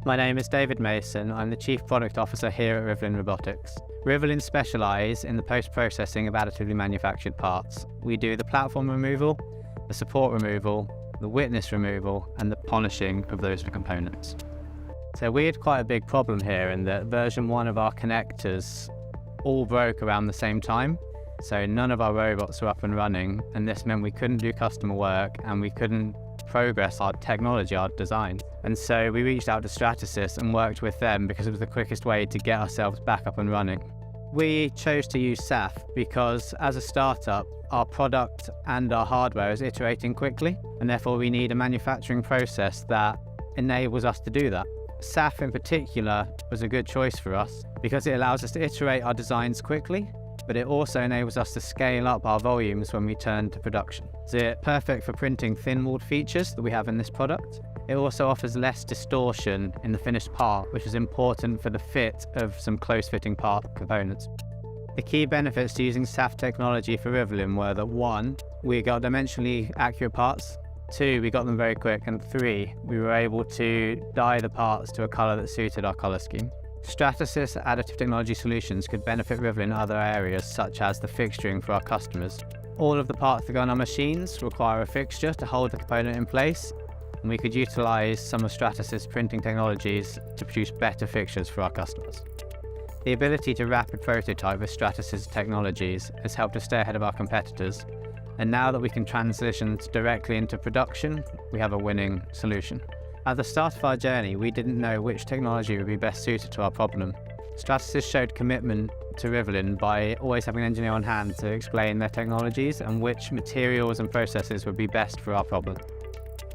My name is David Mason. I'm the Chief Product Officer here at Rivelin Robotics. Rivelin specialise in the post-processing of additively manufactured parts. We do the platform removal, the support removal, the witness removal, and the polishing of those components. So we had quite a big problem here in that version 1 of our connectors all broke around the same time. So none of our robots were up and running, and this meant we couldn't do customer work and we couldn't progress our technology, our design. And so we reached out to Stratasys and worked with them because it was the quickest way to get ourselves back up and running. We chose to use SAF because as a startup, our product and our hardware is iterating quickly, and therefore we need a manufacturing process that enables us to do that. SAF in particular was a good choice for us because it allows us to iterate our designs quickly, but it also enables us to scale up our volumes when we turn to production. So it's perfect for printing thin-walled features that we have in this product. It also offers less distortion in the finished part, which is important for the fit of some close-fitting part components. The key benefits to using SAF technology for Rivelin were that 1, we got dimensionally accurate parts, 2, we got them very quick, and 3, we were able to dye the parts to a colour that suited our colour scheme. Stratasys Additive Technology Solutions could benefit Rivelin in other areas such as the fixturing for our customers. All of the parts that go on our machines require a fixture to hold the component in place, and we could utilise some of Stratasys printing technologies to produce better fixtures for our customers. The ability to rapid prototype with Stratasys technologies has helped us stay ahead of our competitors, and now that we can transition directly into production, we have a winning solution. At the start of our journey, we didn't know which technology would be best suited to our problem. Stratasys showed commitment to Rivelin by always having an engineer on hand to explain their technologies and which materials and processes would be best for our problem.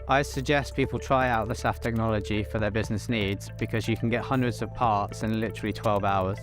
I suggest people try out the SAF technology for their business needs because you can get hundreds of parts in literally 12 hours.